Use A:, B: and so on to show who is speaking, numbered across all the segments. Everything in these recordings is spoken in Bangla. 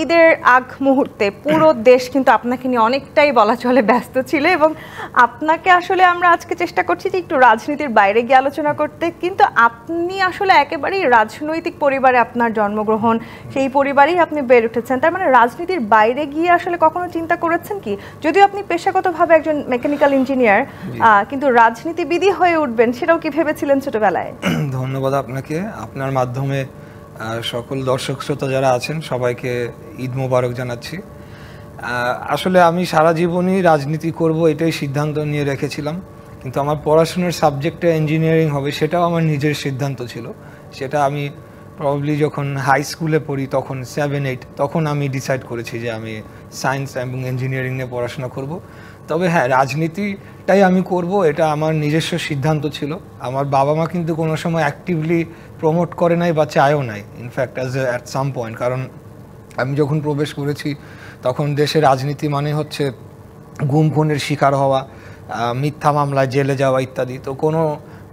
A: ঈদের আগ মুহূর্তে পুরো দেশ কিন্তু আপনাকে নিয়ে অনেকটাই বলা চলে ব্যস্ত ছিল এবং আপনাকে আসলে আমরা আজকে চেষ্টা করছি যে একটু রাজনীতির বাইরে গিয়ে আলোচনা করতে, কিন্তু আপনি আসলে একেবারেই রাজনৈতিক পরিবারে আপনার জন্মগ্রহণ, সেই পরিবারেই আপনি বেড়ে উঠেছেন। তার মানে রাজনীতির বাইরে গিয়ে আসলে কখনো চিন্তা করেছেন কি, যদিও আপনি পেশাগতভাবে একজন মেকানিক্যাল ইঞ্জিনিয়ার, কিন্তু রাজনীতিবিদই হয়ে উঠবেন সেটাও কি ভেবেছিলেন ছোটবেলায়?
B: ধন্যবাদ আপনাকে। আপনার মাধ্যমে সকল দর্শক শ্রোতা যারা আছেন সবাইকে ঈদ মোবারক জানাচ্ছি। আসলে আমি সারা জীবনই রাজনীতি করব এটাই সিদ্ধান্ত নিয়ে রেখেছিলাম, কিন্তু আমার পড়াশোনার সাবজেক্টে ইঞ্জিনিয়ারিং হবে সেটাও আমার নিজের সিদ্ধান্ত ছিল। সেটা আমি প্রবাবলি যখন হাই স্কুলে পড়ি তখন 7-8 তখন আমি ডিসাইড করেছি যে আমি সায়েন্স এবং ইঞ্জিনিয়ারিং নিয়ে পড়াশোনা করব। তবে হ্যাঁ, রাজনীতিটাই আমি করব এটা আমার নিজস্ব সিদ্ধান্ত ছিল। আমার বাবা মা কিন্তু কোনো সময় অ্যাক্টিভলি প্রমোট করে নাই বা চায়ও নাই, ইনফ্যাক্ট অ্যাট সাম পয়েন্ট। কারণ আমি যখন প্রবেশ করেছি তখন দেশে রাজনীতি মানে হচ্ছে গুম খুনের শিকার হওয়া, মিথ্যা মামলায় জেলে যাওয়া ইত্যাদি। তো কোনো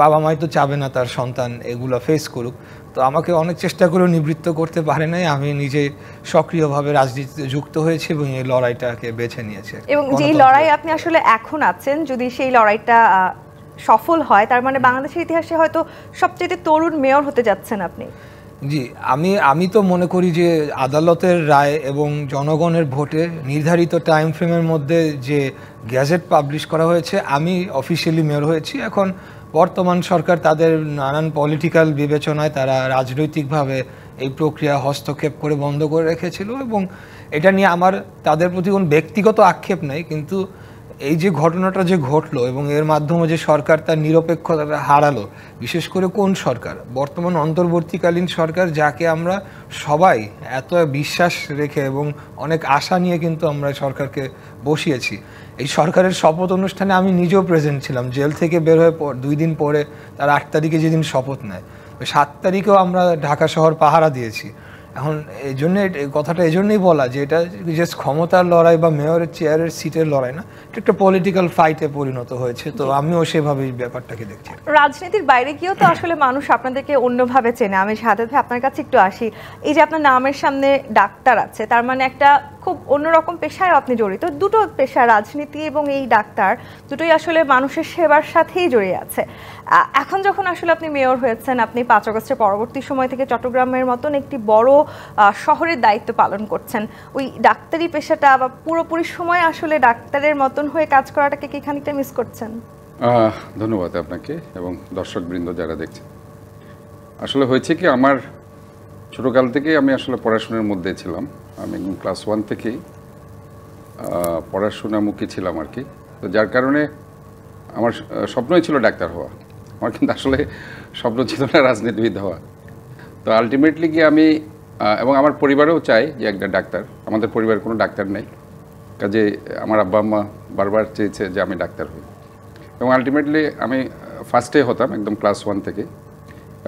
B: বাবা মাই তো চাবে না তার সন্তান এগুলো ফেস করুক। তো আমাকে অনেক চেষ্টা করেও নিবৃত্ত করতে পারে নাই, আমি নিজে সক্রিয়ভাবে রাজনীতিতে যুক্ত হয়েছি এবং এই লড়াইটাকে বেছে নিয়েছি।
A: এবং যেই লড়াই আপনি আসলে এখন আছেন, যদি সেই লড়াইটা সফল হয় তার মানে বাংলাদেশের ইতিহাসে হয়তো সবচেয়ে তরুণ মেয়র হতে যাচ্ছেন আপনি।
B: জি, আমি তো মনে করি যে আদালতের রায় এবং জনগণের ভোটে নির্ধারিত টাইম ফ্রেমের মধ্যে যে গ্যাজেট পাবলিশ করা হয়েছে, আমি অফিসিয়ালি মেয়র হয়েছি। এখন বর্তমান সরকার তাদের নানান পলিটিক্যাল বিবেচনায় তারা রাজনৈতিকভাবে এই প্রক্রিয়া হস্তক্ষেপ করে বন্ধ করে রেখেছিল, এবং এটা নিয়ে আমার তাদের প্রতি কোনো ব্যক্তিগত আক্ষেপ নাই। কিন্তু এই যে ঘটনাটা যে ঘটলো এবং এর মাধ্যমে যে সরকার তার নিরপেক্ষতা হারালো, বিশেষ করে কোন সরকার, বর্তমান অন্তর্বর্তীকালীন সরকার, যাকে আমরা সবাই এত বিশ্বাস রেখে এবং অনেক আশা নিয়ে কিন্তু আমরা সরকারকে বসিয়েছি। এই সরকারের শপথ অনুষ্ঠানে আমি নিজেও প্রেজেন্ট ছিলাম। জেল থেকে বের হয়ে 2 দিন পরে তার 8 তারিখে যেদিন শপথ নেয়, 7 তারিখেও আমরা ঢাকা শহর পাহারা দিয়েছি। এখন এই জন্য কথাটা এই জন্যই বলা যে এটা জাস্ট ক্ষমতার লড়াই বা মেয়রের চেয়ারের সিটের লড়াই না, এটা একটা পলিটিক্যাল ফাইটে পরিণত হয়েছে। তো আমিও সেভাবেই ব্যাপারটাকে দেখছি।
A: রাজনীতির বাইরে গিয়েও তো আসলে মানুষ আপনাদেরকে অন্যভাবে চেনে। আমি শাহাদাত ভাই আপনার কাছে একটু আসি। এই যে আপনার নামের সামনে ডাক্তার আছে, তার মানে একটা খুব অন্যরকম পেশায় আপনি জড়িত। দুটো পেশা, রাজনীতি এবং এই ডাক্তার, দুটোই আসলে মানুষের সেবার সাথেই জড়িয়ে আছে। এখন যখন আসলে আপনি মেয়র হয়েছেন, আপনি 5 আগস্টের পরবর্তী সময় থেকে চট্টগ্রামের মতন একটি বড় শহরের দায়িত্ব পালন করছেন, ওই ডাক্তারি পেশাটা বা পুরোপুরি সময় আসলে ডাক্তারের মতন হয়ে কাজ করাটাকে কি খানিকটা মিস করছেন?
C: ধন্যবাদ আপনাকে এবং দর্শকবৃন্দ যারা দেখছেন। আসলে হয়েছে কি, আমার ছোটোকাল থেকেই আমি আসলে পড়াশোনার মধ্যে ছিলাম। আমি ক্লাস 1 থেকেই পড়াশোনামুখী ছিলাম আর কি। তো যার কারণে আমার স্বপ্নই ছিল ডাক্তার হওয়া। আমার কিন্তু আসলে স্বপ্ন ছিল না রাজনীতিবিদ হওয়া। তো আলটিমেটলি কি আমি এবং আমার পরিবারেও চাই যে একটা ডাক্তার। আমাদের পরিবারে কোনো ডাক্তার নেই, কাজে আমার আব্বা আম্মা বারবার চেয়েছে যে আমি ডাক্তার হই, এবং আলটিমেটলি আমি ফার্স্টে হতাম একদম ক্লাস 1 থেকে।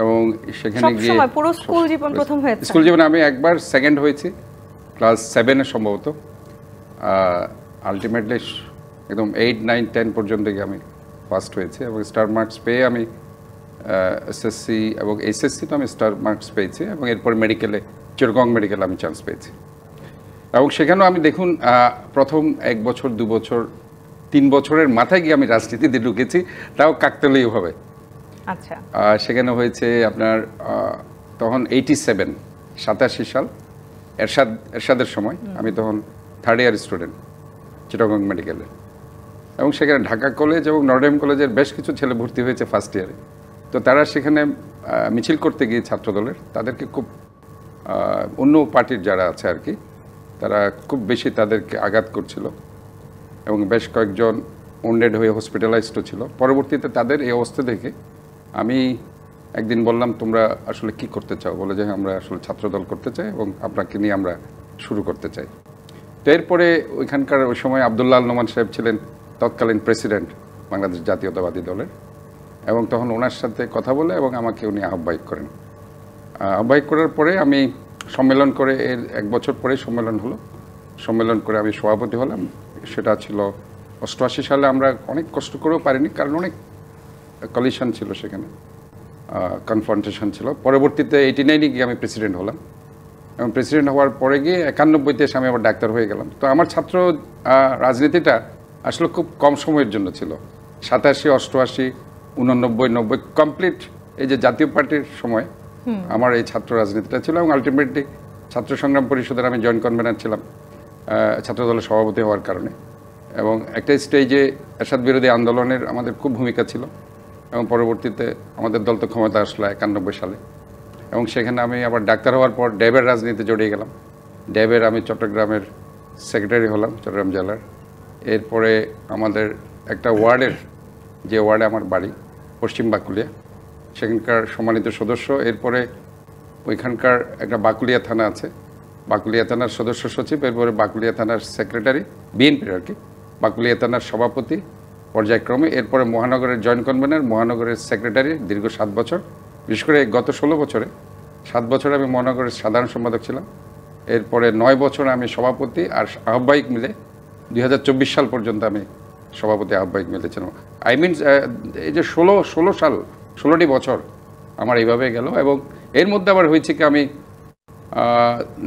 C: এবং সেখানে গিয়ে
A: পুরো স্কুল জীবন প্রথম হয়েছে।
C: স্কুল জীবনে আমি একবার সেকেন্ড হয়েছি ক্লাস 7-এ সম্ভবত। আলটিমেটলি একদম 8, 9, 10 পর্যন্ত গিয়ে আমি ফার্স্ট হয়েছি এবং স্টার মার্কস পেয়ে আমি এসএসসি এবং এইচএসসি তো আমি স্টার মার্কস পেয়েছি, এবং এরপর মেডিকেলে চিটাগং মেডিকেলে আমি চান্স পেয়েছি। এবং সেখানেও আমি দেখুন প্রথম 1 বছর 2 বছর 3 বছরের মাথায় গিয়ে আমি রাজনীতিতে ঢুকেছি, তাও কাকতালীয়ভাবে।
A: আচ্ছা,
C: সেখানে হয়েছে আপনার তখন 87 সাল, এরশাদের সময়। আমি তখন 3rd ইয়ার স্টুডেন্ট চিটাগং মেডিকেলে, এবং সেখানে ঢাকা কলেজ এবং নর্ডেম কলেজের বেশ কিছু ছেলে ভর্তি হয়েছে ফার্স্ট ইয়ারে। তো তারা সেখানে মিছিল করতে গিয়ে ছাত্রদলের, তাদেরকে খুব অন্য পার্টির যারা আছে আর কি, তারা খুব বেশি তাদেরকে আঘাত করছিল এবং বেশ কয়েকজন ওন্ডেড হয়ে হসপিটালাইজডও ছিল। পরবর্তীতে তাদের এই অবস্থা দেখে আমি একদিন বললাম, তোমরা আসলে কি করতে চাও? বলে যে আমরা আসলে ছাত্রদল করতে চাই এবং আপনাকে নিয়ে আমরা শুরু করতে চাই। তো এরপরে ওইখানকার ওই সময় আবদুল্লাহ আল নোমান সাহেব ছিলেন তৎকালীন প্রেসিডেন্ট বাংলাদেশ জাতীয়তাবাদী দলের, এবং তখন ওনার সাথে কথা বলে এবং আমাকে উনি আহ্বায়ক করেন। আহ্বায়ক করার পরে আমি সম্মেলন করে, এর 1 বছর পরে সম্মেলন হলো। সম্মেলন করে আমি সভাপতি হলাম। সেটা ছিল 88 সালে। আমরা অনেক কষ্ট করেও পারিনি, কারণ অনেক কলিশন ছিল সেখানে, কনফ্রন্টেশন ছিল। পরবর্তীতে 89-এ গিয়ে আমি প্রেসিডেন্ট হলাম। এবং প্রেসিডেন্ট হওয়ার পরে গিয়ে 91-তে এসে আমি আবার ডাক্তার হয়ে গেলাম। তো আমার ছাত্র রাজনীতিটা আসলে খুব কম সময়ের জন্য ছিল। 87, 88, 89, 90 কমপ্লিট এই যে জাতীয় পার্টির সময় আমার এই ছাত্র রাজনীতিটা ছিল, এবং আলটিমেটলি ছাত্র সংগ্রাম পরিষদের আমি জয়েন্ট কনভেনার ছিলাম ছাত্র দলের সভাপতি হওয়ার কারণে। এবং একটা স্টেজে এরশাদ বিরোধী আন্দোলনের আমাদের খুব ভূমিকা ছিল, এবং পরবর্তীতে আমাদের দল তো ক্ষমতা আসলো 91 সালে, এবং সেখানে আমি আবার ডাক্তার হওয়ার পর ড্যাবের রাজনীতিতে জড়িয়ে গেলাম। ড্যাবের আমি চট্টগ্রামের সেক্রেটারি হলাম, চট্টগ্রাম জেলার। এরপরে আমাদের একটা ওয়ার্ডের, যে ওয়ার্ডে আমার বাড়ি পশ্চিম বাকুলিয়া, সেখানকার সম্মানিত সদস্য। এরপরে ওইখানকার একটা বাকুলিয়া থানা আছে, বাকুলিয়া থানার সদস্য সচিব, এরপরে বাকুলিয়া থানার সেক্রেটারি, বিএনপির আর কি, বাকুলিয়া থানার সভাপতি পর্যায়ক্রমে, এরপরে মহানগরের জয়েন্ট কনভেনার, মহানগরের সেক্রেটারি দীর্ঘ 7 বছর। বিশেষ করে গত 16 বছরে 7 বছর আমি মহানগরের সাধারণ সম্পাদক ছিলাম। এরপরে 9 বছর আমি সভাপতি আর আহ্বায়ক মিলে 2024 সাল পর্যন্ত আমি সভাপতি আহ্বায়ক মিলেছিলাম। আই মিন এই যে 16টি বছর আমার এইভাবে গেল। এবং এর মধ্যে আবার হয়েছে কি, আমি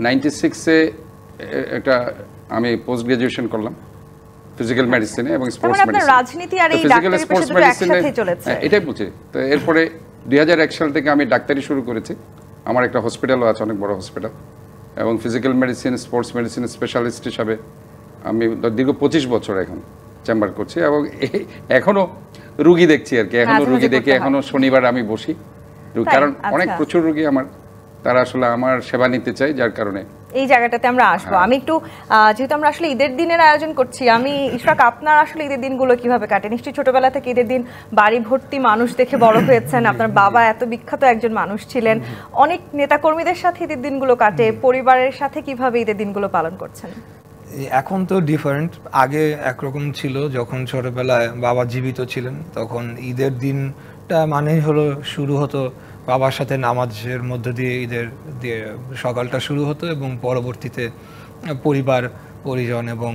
C: 96-এ একটা আমি পোস্ট গ্রাজুয়েশন করলাম ফিজিক্যাল মেডিসিনে এবং স্পোর্টস মেডিসিন।
A: রাজনীতি আর এই ডাক্তারি পেশা দুটো একসাথে চলেছে।
C: এটাই বুঝি। তো এরপরে 2001 সাল থেকে আমি ডাক্তারি শুরু করেছি। আমার একটা হসপিটালও আছে, অনেক বড় হসপিটাল, এবং physical medicine, sports medicine specialist হিসাবে আমি দীর্ঘ 25 বছর এখন চেম্বার করছি, এবং এখনো রুগী দেখছি আর কি। এখনো রুগী দেখে, এখনো শনিবার আমি বসি, কারণ অনেক প্রচুর রুগী আমার, তারা আসলে আমার সেবা নিতে চায়, যার কারণে
A: এই জায়গাটাতে আমরা আসবো। আমি একটু যেহেতু আমরা আসলে ঈদের দিনের আয়োজন করছি, আমি ইশরাক, আপনার আসলে ঈদের দিনগুলো কিভাবে কাটে? নিশ্চয়ই ছোটবেলা থেকে ঈদের দিন বাড়ি ভর্তি মানুষ দেখে বড় হয়েছেন, আপনার বাবা এত বিখ্যাত একজন মানুষ ছিলেন, অনেক নেতাকর্মীদের সাথে ঈদের দিনগুলো কাটে, পরিবারের সাথে কিভাবে ঈদের দিনগুলো পালন করছেন?
B: এখন তো ডিফারেন্ট। আগে একরকম ছিল, যখন ছোটবেলায় বাবা জীবিত ছিলেন, তখন ঈদের দিনটা মানেই হলো শুরু হতো বাবার সাথে নামাজের মধ্য দিয়ে ঈদের দিয়ে সকালটা শুরু হতো, এবং পরবর্তীতে পরিবার পরিজন এবং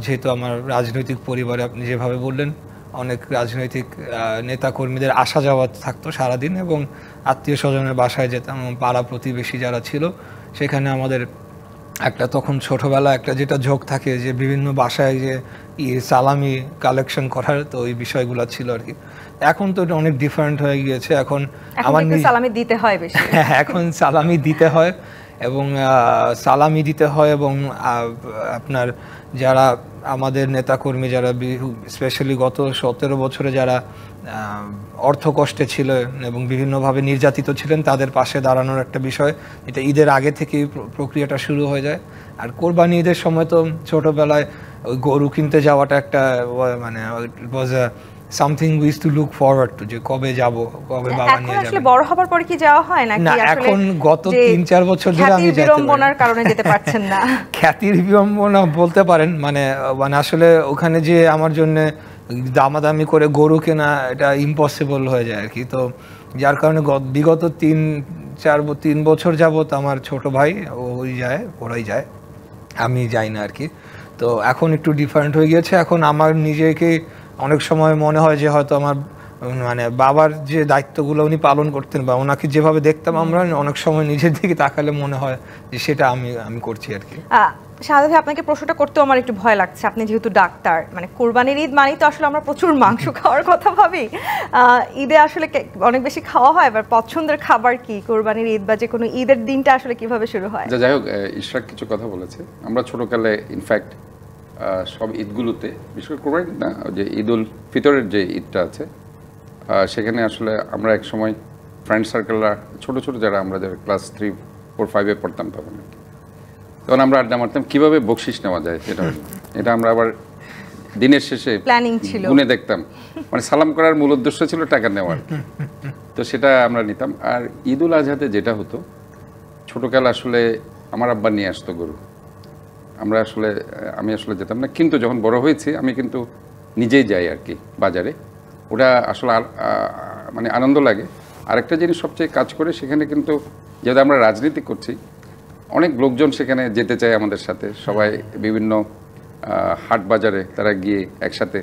B: যেহেতু আমার রাজনৈতিক পরিবারে আপনি যেভাবে বললেন, অনেক রাজনৈতিক নেতা কর্মীদের আসা যাওয়া থাকতো সারাদিন, এবং আত্মীয় স্বজনের বাসায় যেতাম, পাড়া প্রতিবেশী যারা ছিল সেখানে আমাদের একটা তখন ছোটবেলা একটা যেটা ঝোঁক থাকে যে বিভিন্ন বাসায় যে সালামি কালেকশন করার, তো ওই বিষয়গুলো ছিল আর কি। এখন তো অনেক ডিফারেন্ট হয়ে গিয়েছে। এখন
A: আমার সালামি দিতে হয় বেশি।
B: এখন সালামি দিতে হয়, এবং সালামি দিতে হয়, এবং আপনার যারা আমাদের নেতাকর্মী যারা স্পেশালি গত 17 বছরে যারা অর্থ কষ্টে ছিলেন এবং বিভিন্নভাবে নির্যাতিত ছিলেন, তাদের পাশে দাঁড়ানোর একটা বিষয়, এটা ঈদের আগে থেকেই প্রক্রিয়াটা শুরু হয়ে যায়। আর কোরবানি ঈদের সময় তো ছোটবেলায় ওই গরু কিনতে যাওয়াটা একটা মানে something we use to look forward to, যে কবে যাব, কবে বাবা নিয়ে যাবে।
A: আসলে বড় হবার পরে কি যাওয়া হয় নাকি?
B: না, এখন গত 3-4 বছর ধরে আমি যেতে
A: বিড়ম্বনার কারণে যেতে পারছেন না।
B: খ্যাতির বিড়ম্বনা বলতে পারেন, মানে আসলে ওখানে যে আমার জন্য দামাদামি করে গরু কেনা, এটা ইম্পসিবল হয়ে যায় আর কি। তো যার কারণে বিগত 3 বছর যাবত আমার ছোট ভাই ওরাই যায়, আমি যাই না আর কি। তো এখন একটু ডিফারেন্ট হয়ে গিয়েছে। এখন আমার নিজেকে অনেক সময় মনে হয় যে হয়তো আমার মানে বাবার যে দায়িত্বগুলো উনি পালন করতেন, বা ওনাকে যেভাবে দেখতাম আমরা, অনেক সময় নিজের দিকে তাকালে মনে হয় যে সেটা আমি করছি আর কি।
A: শাহাদাত ভাই, আপনাকে প্রশ্নটা করতেও আমার একটু ভয় লাগছে। আপনি যেহেতু ডাক্তার, মানে কোরবানির ঈদ মানেই তো আসলে আমরা প্রচুর মাংস খাওয়ার কথা ভাবি। ঈদে আসলে অনেক বেশি খাওয়া হয়, এবার পছন্দের খাবার কি কোরবানির ঈদ বা যে কোনো ঈদের দিনটা আসলে কিভাবে শুরু হয়?
C: যাই হোক, ইশরাক কিছু কথা বলেছে। আমরা ছোটকালে ইনফ্যাক্ট সব ঈদগুলোতে, বিশেষ করে কোরবানি না, যে ঈদ উল ফিতরের যে ঈদটা আছে, সেখানে আসলে আমরা এক সময় ফ্রেন্ড সার্কেলরা ছোট ছোট যারা আমরা যারা ক্লাস 3, 4, 5-এ পড়তাম তখন আমরা আড্ডা মারতাম কীভাবে বকশিস নেওয়া যায়। এটা আমরা আবার দিনের শেষে
A: প্ল্যানিং ছিল,
C: গুনে দেখতাম। মানে সালাম করার মূল উদ্দেশ্য ছিল টাকা নেওয়ার, তো সেটা আমরা নিতাম। আর ঈদ উল আজহাতে যেটা হতো, ছোটোকাল আসলে আমার আব্বা নিয়ে আসতো গরু, আমি আসলে যেতাম না। কিন্তু যখন বড় হয়েছি আমি কিন্তু নিজেই যাই আর কি বাজারে। ওটা আসলে মানে আনন্দ লাগে। আরেকটা জিনিস সবচেয়ে কাজ করে সেখানে, কিন্তু যেহেতু আমরা রাজনীতি করছি, অনেক লোকজন সেখানে যেতে চায় আমাদের সাথে। সবাই বিভিন্ন হাট বাজারে তারা গিয়ে একসাথে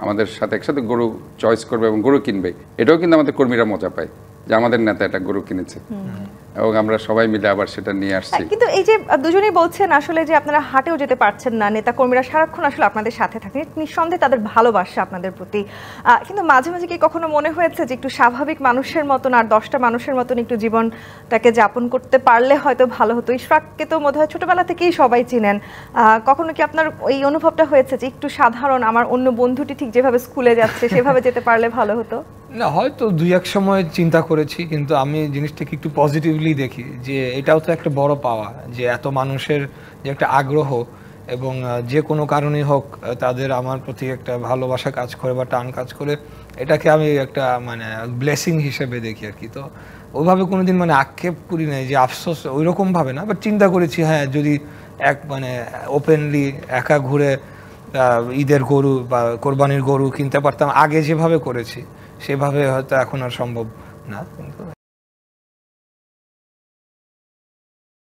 C: আমাদের সাথে একসাথে গরু চয়েস করবে এবং গরু কিনবে। এটাও কিন্তু আমাদের কর্মীরা মজা পায়। যে আমাদের নেতা একটা গরু কিনেছে, এবং আমরা সবাই মিলে আবার সেটা নিয়ে আসছি।
A: কিন্তু এই যে দুজনেই বলছেন আসলে যে আপনারা হাটেও যেতে পারছেন না, নেতা কর্মীরা সারাক্ষণ আসলে আপনাদের সাথে থাকে, নিঃসন্দেহে তাদের ভালোবাসা আপনাদের প্রতি, কিন্তু মাঝে মাঝে কি কখনো মনে হয়েছে যে একটু স্বাভাবিক মানুষের মতন আর 10টা মানুষের মতন একটু জীবনটাকে যাপন করতে পারলে হয়তো ভালো হতো? ইশরাককে তো বোধহয় ছোটবেলা থেকেই সবাই চিনেন, কখনো কি আপনার এই অনুভবটা হয়েছে যে একটু সাধারণ, আমার অন্য বন্ধুটি ঠিক যেভাবে স্কুলে যাচ্ছে সেভাবে যেতে পারলে ভালো হতো?
B: না, হয়তো দুই এক সময় চিন্তা করেছি, কিন্তু আমি জিনিসটাকে একটু পজিটিভলি দেখি যে এটাও তো একটা বড় পাওয়া, যে এত মানুষের যে একটা আগ্রহ এবং যে কোনো কারণেই হোক তাদের আমার প্রতি একটা ভালোবাসা কাজ করে বা টান কাজ করে, এটাকে আমি একটা মানে ব্লেসিং হিসেবে দেখি আর কি। তো ওইভাবে কোনোদিন মানে আক্ষেপ করি নাই যে আফসোস ওই রকম ভাবে না, বাট চিন্তা করেছি হ্যাঁ যদি এক মানে ওপেনলি একা ঘুরে ঈদের গরু বা কোরবানির গরু কিনতে পারতাম আগে যেভাবে করেছি, সেভাবে হয়তো এখন আর সম্ভব না, কিন্তু